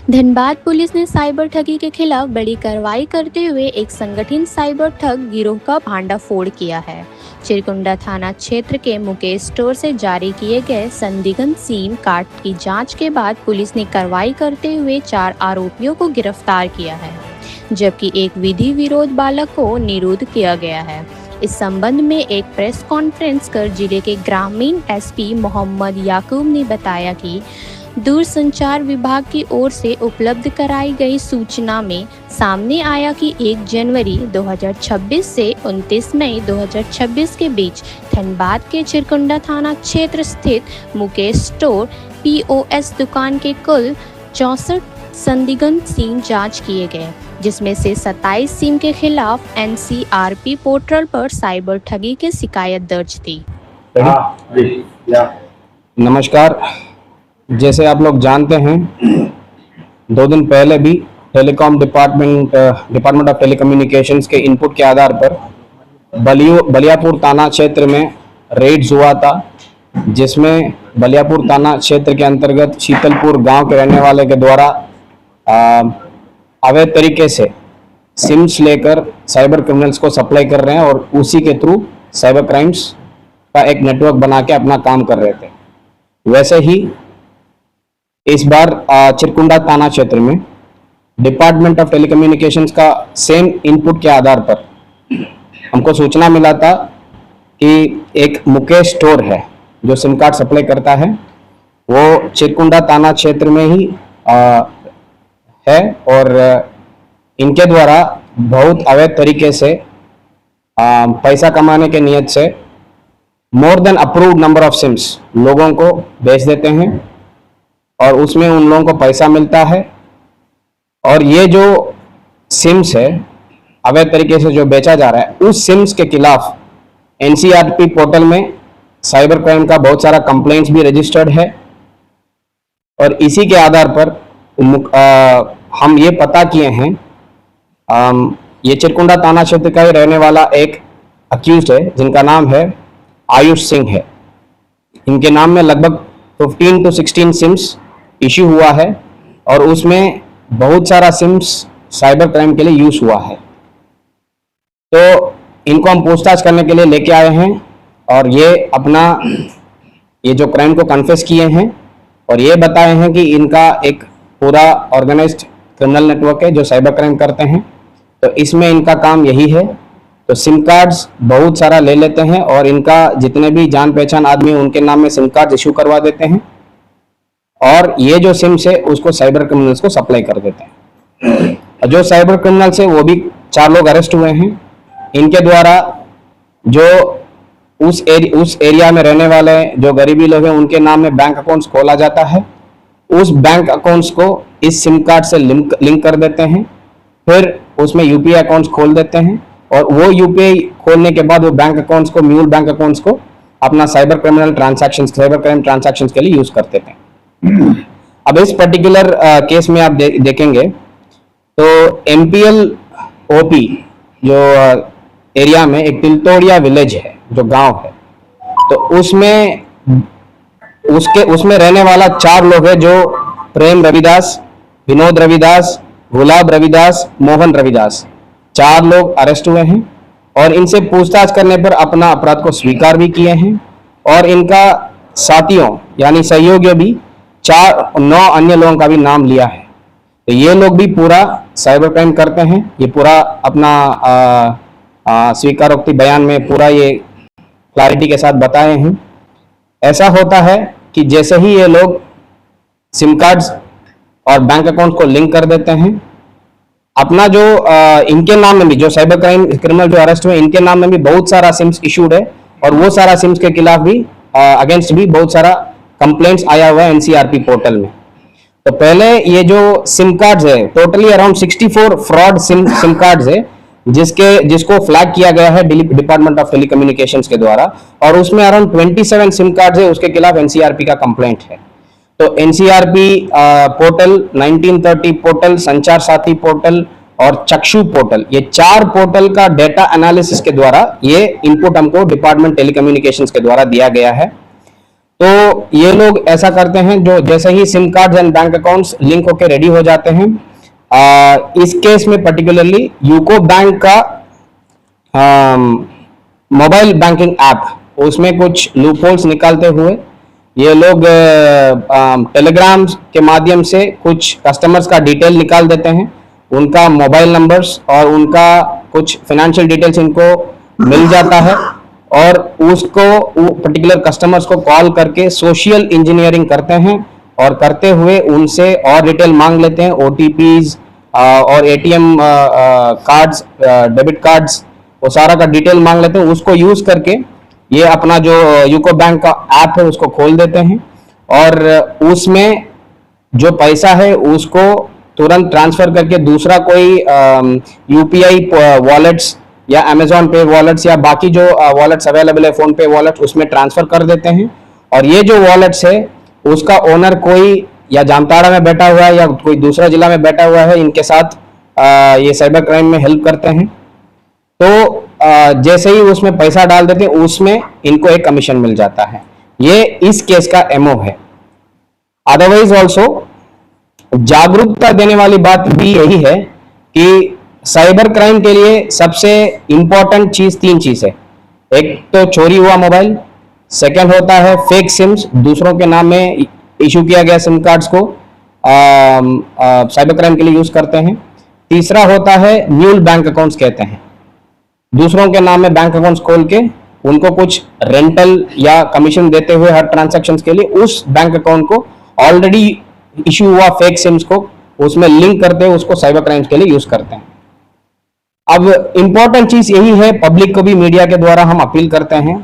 Dhanbad police ने cyber ठगी के खिलाफ बड़ी कार्रवाई करते हुए एक संगठित साइबर ठग गिरोह का भांडाफोड़ किया है। चिरकुंडा थाना क्षेत्र के मुकेश स्टोर से जारी किए गए संदिग्ध सिम कार्ड की जांच के बाद पुलिस ने कार्रवाई करते हुए 4 आरोपियों को गिरफ्तार किया है, जबकि एक विधि विरोध बालक को निरुद्ध किया गया है। इस संबंध में एक प्रेस कॉन्फ्रेंस कर जिले के ग्रामीण एसपी मोहम्मद याकूब ने बताया कि दूरसंचार विभाग की ओर से उपलब्ध कराई गई सूचना में सामने आया कि 1 जनवरी 2026 से 29 मई 2026 के बीच धनबाद के चिरकुंडा थाना क्षेत्र स्थित मुकेश स्टोर POS दुकान के कुल 64 संदिग्ध सिम जांच किए गए, जिसमें से 27 सिम के खिलाफ NCRP पोर्टल पर साइबर ठगी की शिकायत दर्ज थी। नमस्कार, जैसे आप लोग जानते हैं 2 दिन पहले भी टेलीकॉम डिपार्टमेंट ऑफ टेलीकम्युनिकेशंस के इनपुट के आधार पर बलियापुर थाना क्षेत्र में रेड्स हुआ था, जिसमें बलियापुर थाना क्षेत्र के अंतर्गत शीतलपुर गांव के रहने वाले के द्वारा अवैध तरीके से सिम्स लेकर साइबर क्रिमिनल्स को सप्लाई कर रहे हैं और उसी के थ्रू साइबर क्राइम्स का एक नेटवर्क बना के अपना काम कर रहे थे। वैसे ही इस बार चिरकुंडा थाना क्षेत्र में डिपार्टमेंट ऑफ टेलीकम्युनिकेशंस का सेम इनपुट के आधार पर हमको सूचना मिला था कि एक मुकेश स्टोर है जो सिम कार्ड सप्लाई करता है, वो चिरकुंडा थाना क्षेत्र में ही है और इनके द्वारा बहुत अवैध तरीके से पैसा कमाने के नियत से more than approved number of SIMs लोगों को बेच देते हैं और उसमें उन लोगों को पैसा मिलता है। और ये जो सिम्स है अवैध तरीके से जो बेचा जा रहा है, उस सिम्स के खिलाफ NCRP पोर्टल में साइबर क्राइम का बहुत सारा कंप्लेंट्स भी रजिस्टर्ड है और इसी के आधार पर हम ये पता किए हैं, ये चिरकुंडा थाना क्षेत्र का ही रहने वाला एक अक्यूज्ड है जिनका नाम है आयुष सिंह है। इनके नाम में लगभग 15 to 16 सिम्स इश्यू हुआ है और उसमें बहुत सारा सिम्स साइबर क्राइम के लिए यूज हुआ है। तो इनको हम पूछताछ करने के लिए लेके आए हैं और ये जो क्राइम को कन्फेस किए हैं और ये बताए हैं कि इनका एक पूरा ऑर्गेनाइज्ड क्रिमिनल नेटवर्क है जो साइबर क्राइम करते हैं। तो इसमें इनका काम यही है, तो सिम कार्ड्स बहुत सारा ले लेते हैं और इनका जितने भी जान पहचान आदमी उनके नाम में सिम कार्ड इशू करवा देते हैं और ये जो सिम्स है उसको साइबर क्रिमिनल्स को सप्लाई कर देते हैं। जो साइबर क्रिमिनल्स है वो भी 4 लोग अरेस्ट हुए हैं। इनके द्वारा जो उस एरिया में रहने वाले जो गरीबी लोग हैं उनके नाम में बैंक अकाउंट्स खोला जाता है, उस बैंक अकाउंट्स को इस सिम कार्ड से लिंक कर देते हैं, फिर उसमें UPI अकाउंट्स खोल देते हैं और वो UPI खोलने के बाद वो बैंक अकाउंट्स को म्यूल बैंक अकाउंट्स को अपना साइबर क्राइम ट्रांजैक्शंस के लिए यूज करते थे। अब इस पर्टिकुलर केस में आप देखेंगे तो MPL OP जो एरिया में एक तिलतोड़िया विलेज है जो गांव है, तो उसमें रहने वाला 4 लोग है जो प्रेम रविदास, विनोद रविदास, गुलाब रविदास, मोहन रविदास, 4 लोग अरेस्ट हुए हैं और इनसे पूछताछ करने पर अपना अपराध को स्वीकार भी किए हैं और इनका साथियों यानी सहयोगियों भी 9 अन्य लोगों का भी नाम लिया है। तो ये लोग भी पूरा साइबर क्राइम करते हैं। ये पूरा अपना स्वीकारोक्ति बयान में पूरा ये क्लैरिटी के साथ बताए हैं। ऐसा होता है कि जैसे ही ये लोग सिम कार्ड्स और बैंक अकाउंट को लिंक कर देते हैं, अपना जो इनके नाम में भी जो साइबर क्राइम क्रिमिनल जो अरेस्ट हुए इनके नाम में भी बहुत सारा सिम्स इशूड है और वो सारा सिम्स के खिलाफ भी अगेंस्ट भी बहुत सारा कंप्लेंट्स आया हुआ है NCRP पोर्टल में। तो पहले ये जो सिम कार्ड्स है totally around 64 fraud SIM cards है जिसको फ्लैग किया गया है डिपार्टमेंट ऑफ टेलीकम्युनिकेशंस के द्वारा और उसमें अराउंड 27 सिम कार्ड्स है उसके खिलाफ NCRP का कंप्लेंट है। तो NCRP पोर्टल, 1930 पोर्टल, संचार साथी पोर्टल और चक्षु पोर्टल, ये 4 पोर्टल का डेटा एनालिसिस के द्वारा ये इनपुट हमको डिपार्टमेंट टेलीकम्युनिकेशंस के द्वारा दिया गया है। तो तो ये लोग ऐसा करते हैं, जो जैसे ही sim card and bank accounts link होकर रेडी हो जाते हैं, इस केस में पर्टिकुलरली यूको बैंक का मोबाइल बैंकिंग ऐप, उसमें कुछ लूपहोल्स निकालते हुए ये लोग टेलीग्राम के माध्यम से कुछ कस्टमर्स का डिटेल निकाल देते हैं, उनका मोबाइल नंबर्स और उनका कुछ फाइनेंशियल डिटेल्स इनको मिल जाता है, और उसको पर्टिकुलर कस्टमर्स को कॉल करके सोशल इंजीनियरिंग करते हैं, और करते हुए उनसे और डिटेल मांग लेते हैं, ओटीपीज और एटीएम कार्ड्स, डेबिट कार्ड्स, वो सारा का डिटेल मांग लेते हैं। उसको यूज करके ये अपना जो यूको बैंक का ऐप है उसको खोल देते हैं, और उसमें जो पैसा है उसको तुरंत ट्रांसफर करके दूसरा कोई यूपीआई वॉलेट्स या अमेजॉन पे वॉलेट्स या बाकी जो वॉलेट्स अवेलेबल है, फोन पे वॉलेट, उसमें ट्रांसफर कर देते हैं। और ये जो वॉलेट्स है उसका ओनर कोई या जामताड़ा में बैठा हुआ है या कोई दूसरा जिला में बैठा हुआ है, इनके साथ ये साइबर क्राइम में हेल्प करते हैं। तो जैसे ही उसमें पैसा डाल देते हैं, उसमें इनको एक कमीशन मिल जाता है। ये इस केस का एमओ है। अदरवाइज ऑल्सो जागरूकता देने वाली बात भी यही है कि साइबर क्राइम के लिए सबसे इंपॉर्टेंट चीज 3 चीज है। एक तो चोरी हुआ मोबाइल, सेकंड होता है फेक सिम्स, दूसरों के नाम में इशू किया गया सिम कार्ड्स को साइबर क्राइम के लिए यूज करते हैं। तीसरा होता है म्यूल बैंक अकाउंट्स कहते हैं, दूसरों के नाम में बैंक अकाउंट्स खोल के उनको कुछ रेंटल या कमीशन देते हुए हर ट्रांजैक्शंस के लिए उस बैंक अकाउंट को ऑलरेडी इशू हुआ फेक सिम्स को उसमें लिंक करते हुए उसको साइबर क्राइम्स के लिए यूज करते हैं। अब इंपॉर्टेंट चीज यही है, पब्लिक को भी मीडिया के द्वारा हम अपील करते हैं